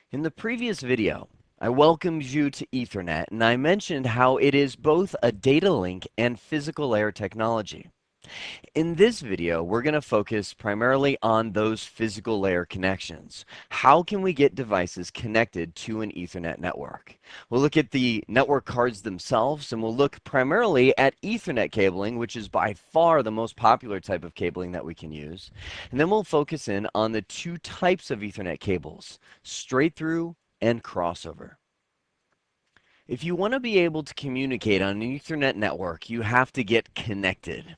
In the previous video, I welcomed you to Ethernet and I mentioned how it is both a data link and physical layer technology. In this video, we're going to focus primarily on those physical layer connections. How can we get devices connected to an Ethernet network? We'll look at the network cards themselves, and we'll look primarily at Ethernet cabling, which is by far the most popular type of cabling that we can use. And then we'll focus in on the two types of Ethernet cables, straight through and crossover. If you want to be able to communicate on an Ethernet network, you have to get connected.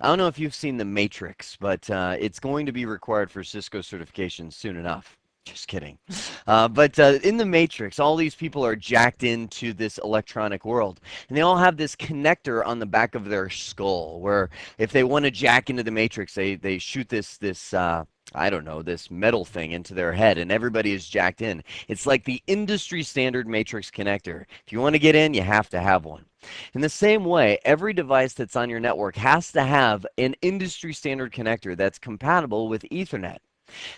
I don't know if you've seen The Matrix, but it's going to be required for Cisco certification soon enough. Just kidding. But in The Matrix, all these people are jacked into this electronic world, and they all have this connector on the back of their skull, where if they want to jack into the Matrix, they shoot this I don't know, this metal thing into their head, and everybody is jacked in. It's like the industry standard Matrix connector. If you want to get in, you have to have one. In the same way, every device that's on your network has to have an industry standard connector that's compatible with Ethernet.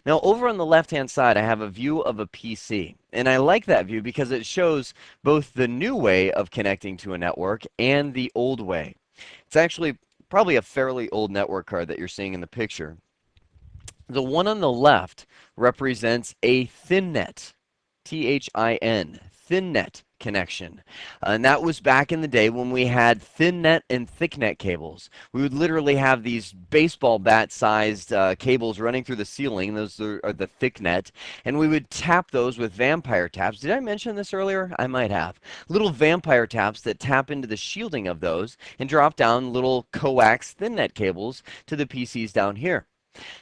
Now, over on the left-hand side, I have a view of a PC, and I like that view because it shows both the new way of connecting to a network and the old way. It's actually probably a fairly old network card that you're seeing in the picture. The one on the left represents a ThinNet, T-H-I-N, ThinNet connection. And that was back in the day when we had ThinNet and ThickNet cables. We would literally have these baseball bat-sized cables running through the ceiling. Those are the ThickNet. And we would tap those with vampire taps. Did I mention this earlier? I might have. Little vampire taps that tap into the shielding of those and drop down little coax ThinNet cables to the PCs down here.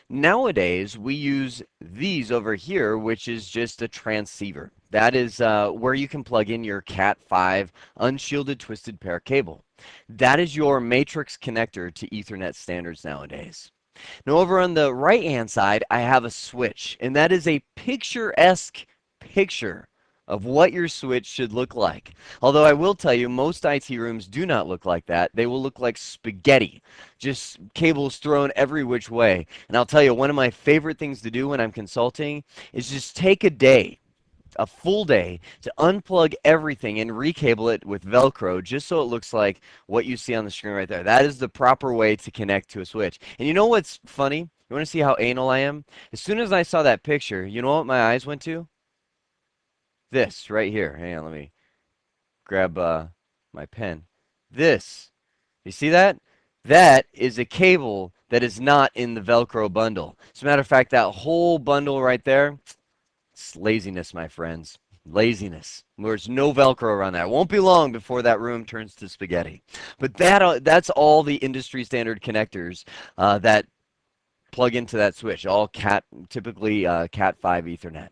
Nowadays, we use these over here, which is just a transceiver. That is where you can plug in your Cat5 unshielded twisted pair cable. That is your matrix connector to Ethernet standards nowadays. Now, over on the right-hand side, I have a switch, and that is a picturesque picture of what your switch should look like. Although I will tell you, most IT rooms do not look like that. They will look like spaghetti, just cables thrown every which way. And I'll tell you, one of my favorite things to do when I'm consulting is just take a day, a full day, to unplug everything and recable it with Velcro just so it looks like what you see on the screen right there. That is the proper way to connect to a switch. And you know what's funny? You want to see how anal I am? As soon as I saw that picture, you know what my eyes went to? This right here. Hang on, let me grab my pen. This. You see that? That is a cable that is not in the Velcro bundle. As a matter of fact, that whole bundle right there, it's laziness, my friends. Laziness. There's no Velcro around that. It won't be long before that room turns to spaghetti. But that's all the industry standard connectors that plug into that switch. All typically Cat5 Ethernet.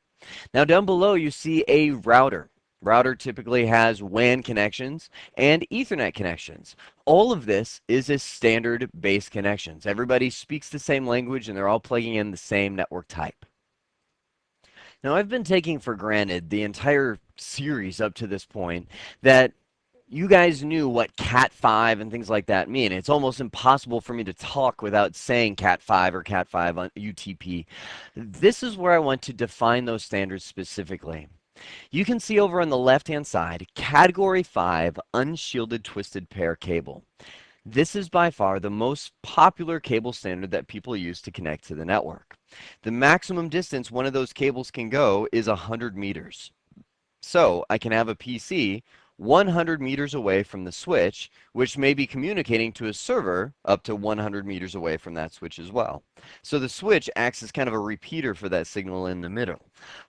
Now down below you see a router. Router typically has WAN connections and Ethernet connections. All of this is a standard base connections. Everybody speaks the same language and they're all plugging in the same network type. Now I've been taking for granted the entire series up to this point that you guys knew what Cat5 and things like that mean. It's almost impossible for me to talk without saying Cat5 or Cat5 on UTP. This is where I want to define those standards specifically. You can see over on the left-hand side, Category 5 unshielded twisted pair cable. This is by far the most popular cable standard that people use to connect to the network. The maximum distance one of those cables can go is 100 meters. So I can have a PC 100 meters away from the switch, which may be communicating to a server up to 100 meters away from that switch as well. So the switch acts as kind of a repeater for that signal in the middle.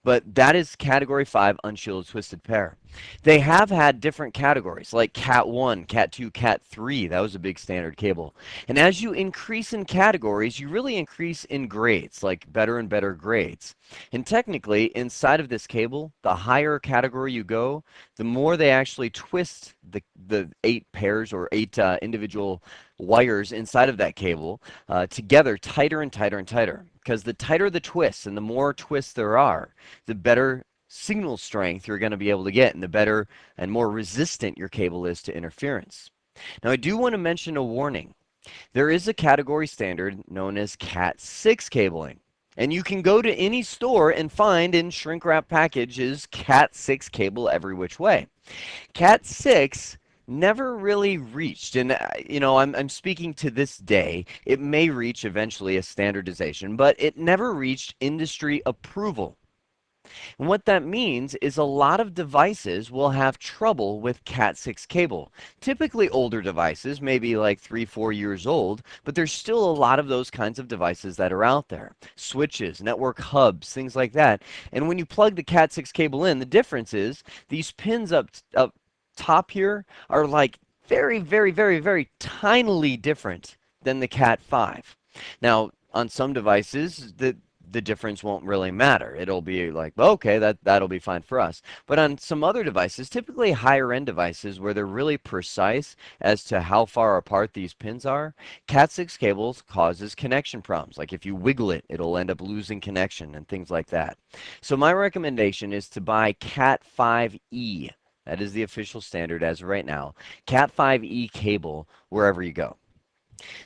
But that is Category 5 unshielded twisted pair. They have had different categories like Cat 1, Cat 2, Cat 3. That was a big standard cable. And as you increase in categories, you really increase in grades, like better and better grades. And technically, inside of this cable, the higher category you go, the more they actually twist the 8 pairs or 8 individual wires inside of that cable together tighter and tighter and tighter. Because the tighter the twists and the more twists there are, the better signal strength you're going to be able to get and the better and more resistant your cable is to interference. Now I do want to mention a warning. There is a category standard known as Cat 6 cabling. And you can go to any store and find in shrink wrap packages Cat 6 cable every which way. Cat 6 never really reached, and I'm speaking to this day, it may reach eventually a standardization, but it never reached industry approval. And what that means is a lot of devices will have trouble with Cat 6 cable. Typically older devices, maybe like 3, 4 years old, but there's still a lot of those kinds of devices that are out there. Switches, network hubs, things like that. And when you plug the Cat 6 cable in, the difference is these pins up top here are like very, very, very, very tinily different than the Cat 5. Now, on some devices, the difference won't really matter. It'll be like, okay, that'll be fine for us. But on some other devices, typically higher end devices where they're really precise as to how far apart these pins are, Cat 6 cables causes connection problems. Like if you wiggle it, it'll end up losing connection and things like that. So my recommendation is to buy Cat 5e. That is the official standard as of right now. Cat 5e cable wherever you go.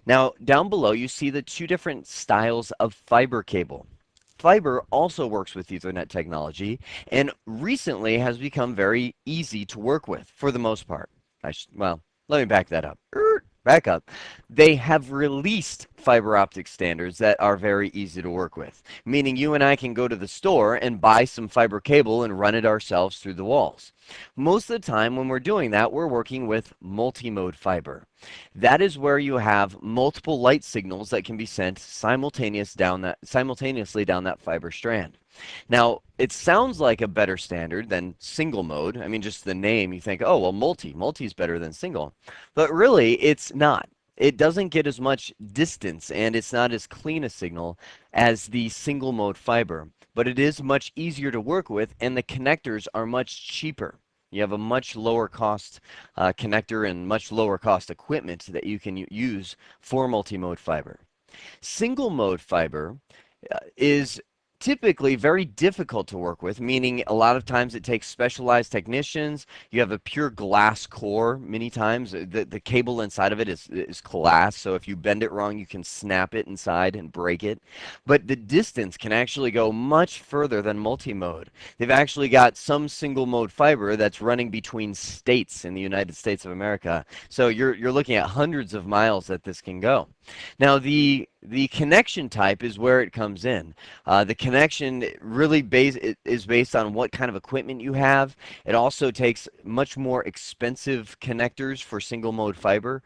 Now, down below, you see the two different styles of fiber cable. Fiber also works with Ethernet technology and recently has become very easy to work with for the most part. Well, let me back that up. Back up. They have released fiber optic standards that are very easy to work with, meaning you and I can go to the store and buy some fiber cable and run it ourselves through the walls. Most of the time when we're doing that, we're working with multimode fiber. That is where you have multiple light signals that can be sent simultaneously down that fiber strand. Now, it sounds like a better standard than single mode. I mean, just the name, you think, oh, well, multi is better than single. But really, it's not. It doesn't get as much distance, and it's not as clean a signal as the single mode fiber. But it is much easier to work with, and the connectors are much cheaper. You have a much lower cost connector and much lower cost equipment that you can use for multi-mode fiber. Single mode fiber is typically very difficult to work with, meaning a lot of times it takes specialized technicians. You have a pure glass core many times. The cable inside of it is glass, so if you bend it wrong, you can snap it inside and break it. But the distance can actually go much further than multi-mode. They've actually got some single mode fiber that's running between states in the United States of America. So you're looking at hundreds of miles that this can go. Now the connection type is where it comes in. The connection really is based on what kind of equipment you have. It also takes much more expensive connectors for single mode fiber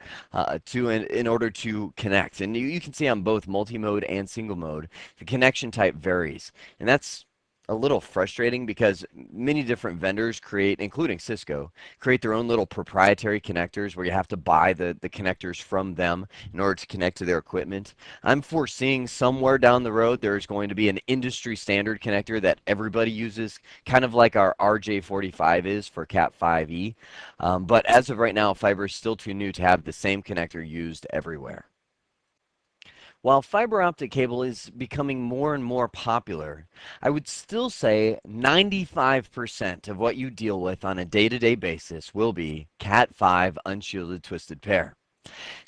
in order to connect. And you can see on both multi-mode and single mode, the connection type varies. And that's a little frustrating because many different vendors including Cisco, create their own little proprietary connectors where you have to buy the connectors from them in order to connect to their equipment. I'm foreseeing somewhere down the road there's going to be an industry standard connector that everybody uses, kind of like our RJ45 is for Cat 5e. But as of right now, fiber is still too new to have the same connector used everywhere. While fiber optic cable is becoming more and more popular, I would still say 95% of what you deal with on a day-to-day basis will be Cat 5 unshielded twisted pair.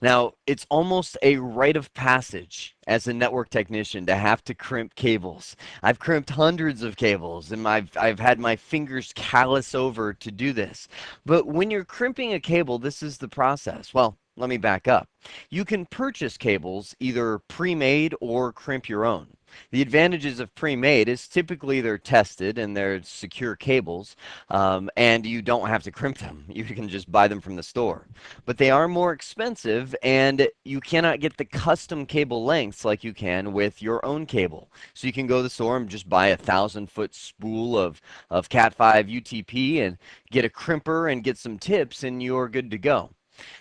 Now, it's almost a rite of passage as a network technician to have to crimp cables. I've crimped hundreds of cables, and I've had my fingers callous over to do this. But when you're crimping a cable, this is the process. Well, let me back up. You can purchase cables either pre-made or crimp your own. The advantages of pre-made is typically they're tested and they're secure cables, and you don't have to crimp them. You can just buy them from the store. But they are more expensive, and you cannot get the custom cable lengths like you can with your own cable. So you can go to the store and just buy a 1,000-foot spool of Cat 5 UTP and get a crimper and get some tips, and you're good to go.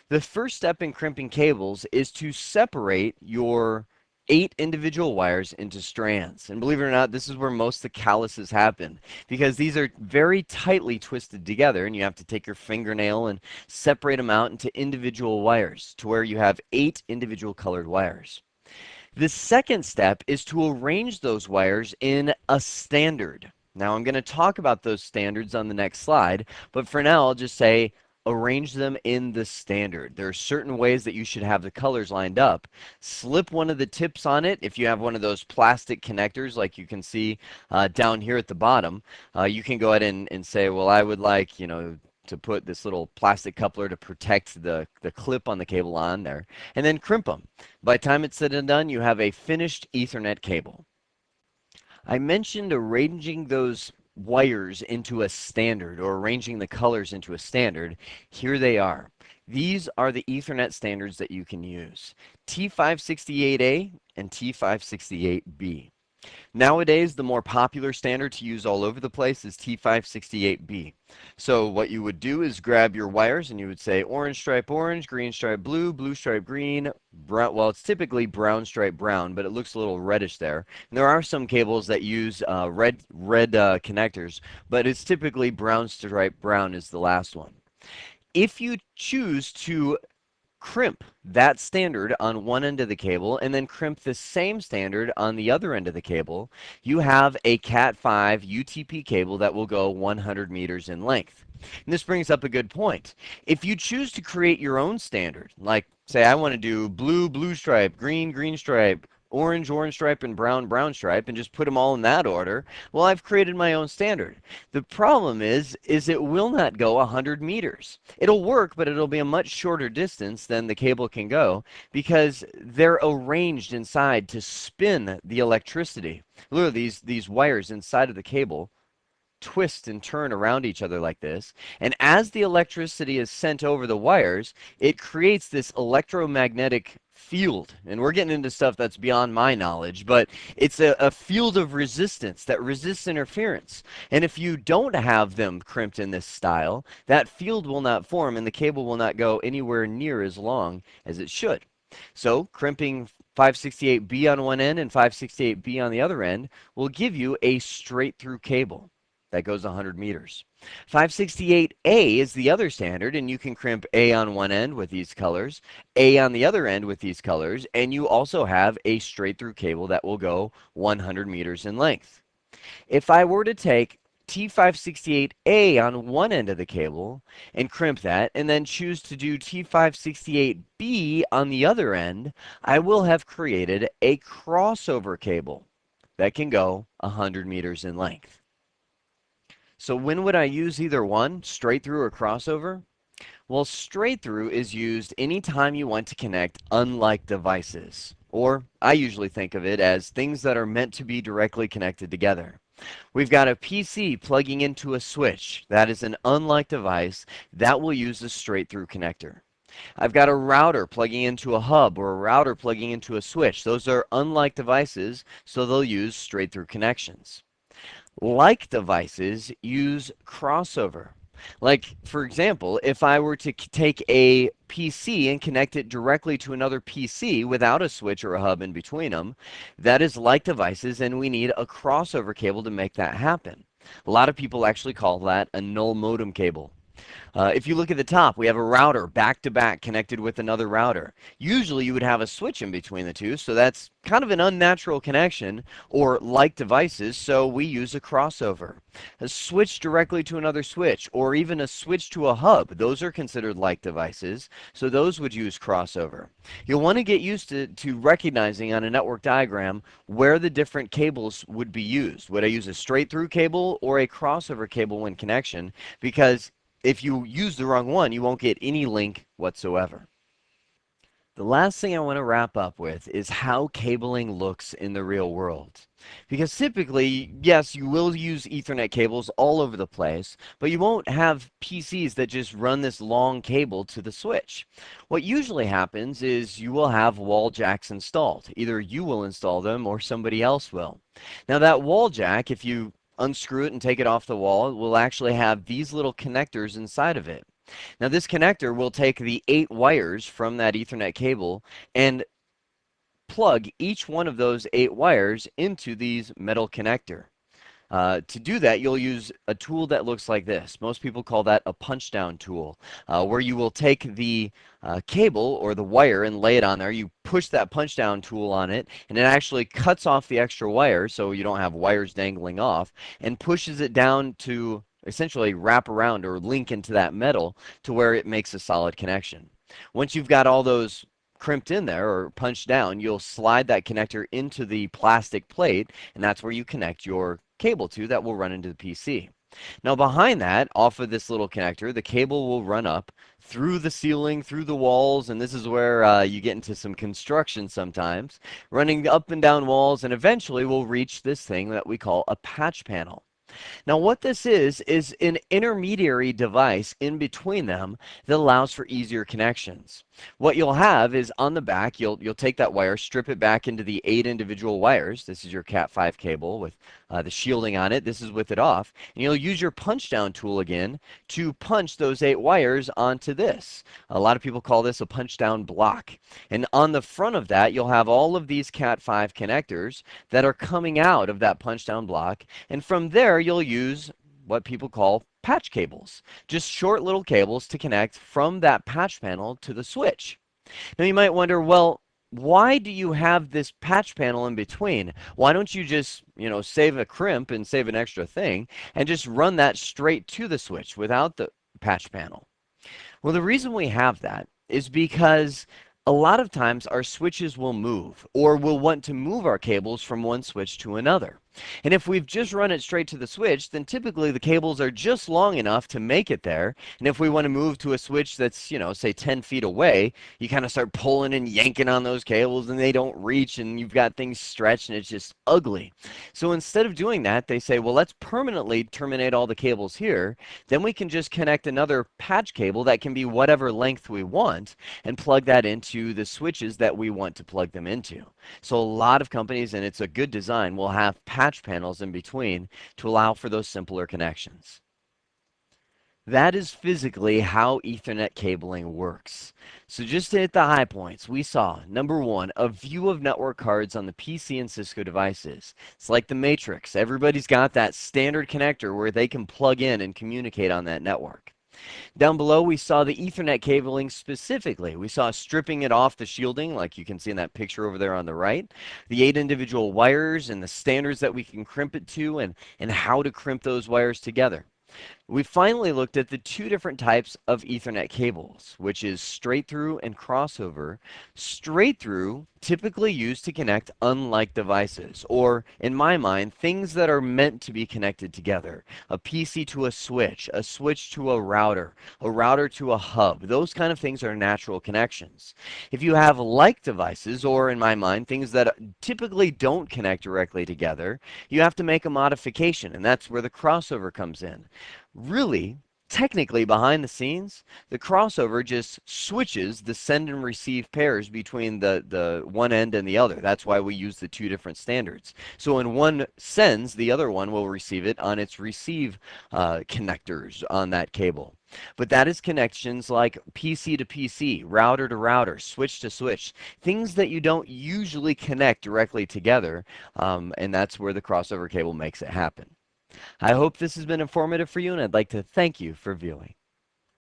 The first step in crimping cables is to separate your 8 individual wires into strands. And believe it or not, this is where most of the calluses happen because these are very tightly twisted together and you have to take your fingernail and separate them out into individual wires to where you have 8 individual colored wires. The second step is to arrange those wires in a standard. Now I'm going to talk about those standards on the next slide, but for now I'll just say arrange them in the standard. There are certain ways that you should have the colors lined up. Slip one of the tips on it. If you have one of those plastic connectors like you can see down here at the bottom, you can go ahead and say, well, I would like, to put this little plastic coupler to protect the clip on the cable on there, and then crimp them. By the time it's said and done, you have a finished Ethernet cable. I mentioned arranging those wires into a standard, or arranging the colors into a standard. Here they are. These are the Ethernet standards that you can use: T568A and T568B. Nowadays, the more popular standard to use all over the place is T568B. So what you would do is grab your wires and you would say orange stripe orange, green stripe blue, blue stripe green, brown, well, it's typically brown stripe brown, but it looks a little reddish there. And there are some cables that use red connectors, but it's typically brown stripe brown is the last one. If you choose to crimp that standard on one end of the cable and then crimp the same standard on the other end of the cable, you have a Cat5 UTP cable that will go 100 meters in length. And this brings up a good point. If you choose to create your own standard, like say I want to do blue, blue stripe, green, green stripe, orange, orange stripe, and brown, brown stripe, and just put them all in that order, well, I've created my own standard. The problem is it will not go 100 meters. It'll work, but it'll be a much shorter distance than the cable can go because they're arranged inside to spin the electricity. Look at these wires inside of the cable twist and turn around each other like this, and as the electricity is sent over the wires, it creates this electromagnetic field. And we're getting into stuff that's beyond my knowledge, but it's a field of resistance that resists interference. And if you don't have them crimped in this style, that field will not form and the cable will not go anywhere near as long as it should. So crimping 568B on one end and 568B on the other end will give you a straight through cable that goes 100 meters. 568A is the other standard, and you can crimp A on one end with these colors, A on the other end with these colors, and you also have a straight through cable that will go 100 meters in length. If I were to take T568A on one end of the cable and crimp that, and then choose to do T568B on the other end, I will have created a crossover cable that can go 100 meters in length. So when would I use either one, straight through or crossover? Well, straight through is used anytime you want to connect unlike devices, or I usually think of it as things that are meant to be directly connected together. We've got a PC plugging into a switch. That is an unlike device that will use a straight through connector. I've got a router plugging into a hub or a router plugging into a switch. Those are unlike devices, so they'll use straight through connections. Like devices use crossover. Like, for example, if I were to take a PC and connect it directly to another PC without a switch or a hub in between them, that is like devices, and we need a crossover cable to make that happen. A lot of people actually call that a null modem cable. If you look at the top, we have a router back-to-back connected with another router. Usually you would have a switch in between the two, so that's kind of an unnatural connection, or like devices, so we use a crossover. A switch directly to another switch, or even a switch to a hub, those are considered like devices, so those would use crossover. You'll want to get used to recognizing on a network diagram where the different cables would be used. Would I use a straight through cable or a crossover cable when connection? Because if you use the wrong one, you won't get any link whatsoever. The last thing I want to wrap up with is how cabling looks in the real world. Because typically, yes, you will use Ethernet cables all over the place, but you won't have PCs that just run this long cable to the switch. What usually happens is you will have wall jacks installed. Either you will install them or somebody else will. Now that wall jack, if you unscrew it and take it off the wall, it will actually have these little connectors inside of it. Now this connector will take the 8 wires from that Ethernet cable and plug each one of those 8 wires into these metal connector. To do that, you'll use a tool that looks like this. Most people call that a punch down tool, where you will take the cable or the wire and lay it on there. You push that punch down tool on it, and it actually cuts off the extra wire so you don't have wires dangling off, and pushes it down to essentially wrap around or link into that metal to where it makes a solid connection. Once you've got all those crimped in there or punched down, you'll slide that connector into the plastic plate, and that's where you connect your cable to that will run into the PC. Now behind that, off of this little connector, the cable will run up through the ceiling, through the walls, and this is where you get into some construction sometimes, running up and down walls, and eventually we'll reach this thing that we call a patch panel. Now, what this is an intermediary device in between them that allows for easier connections. What you'll have is on the back, you'll take that wire, strip it back into the 8 individual wires. This is your Cat5 cable with the shielding on it. This is with it off. And you'll use your punch down tool again to punch those 8 wires onto this. A lot of people call this a punch down block. And on the front of that, you'll have all of these Cat5 connectors that are coming out of that punch down block. And from there, you'll use what people call patch cables, just short little cables to connect from that patch panel to the switch. Now you might wonder, well, why do you have this patch panel in between? Why don't you just, save a crimp and save an extra thing and just run that straight to the switch without the patch panel? Well, the reason we have that is because a lot of times our switches will move, or we'll want to move our cables from one switch to another. And if we've just run it straight to the switch, then typically the cables are just long enough to make it there. And if we want to move to a switch that's, say 10 feet away, you kind of start pulling and yanking on those cables and they don't reach and you've got things stretched and it's just ugly. So instead of doing that, they say, well, let's permanently terminate all the cables here. Then we can just connect another patch cable that can be whatever length we want and plug that into the switches that we want to plug them into. So a lot of companies, and it's a good design, will have patch panels in between to allow for those simpler connections. That is physically how Ethernet cabling works. So just to hit the high points, we saw, number one, a view of network cards on the PC and Cisco devices. It's like the Matrix. Everybody's got that standard connector where they can plug in and communicate on that network. Down below, we saw the Ethernet cabling specifically. We saw stripping it off the shielding, like you can see in that picture over there on the right, the 8 individual wires and the standards that we can crimp it to and how to crimp those wires together. We finally looked at the 2 different types of Ethernet cables, which is straight through and crossover. Straight through typically used to connect unlike devices, or in my mind, things that are meant to be connected together. A PC to a switch to a router to a hub. Those kind of things are natural connections. If you have like devices, or in my mind, things that typically don't connect directly together, you have to make a modification, and that's where the crossover comes in. Really, technically behind the scenes, the crossover just switches the send and receive pairs between the one end and the other. That's why we use the 2 different standards. So when one sends, the other one will receive it on its receive connectors on that cable. But that is connections like PC to PC, router to router, switch to switch, things that you don't usually connect directly together, and that's where the crossover cable makes it happen. I hope this has been informative for you, and I'd like to thank you for viewing.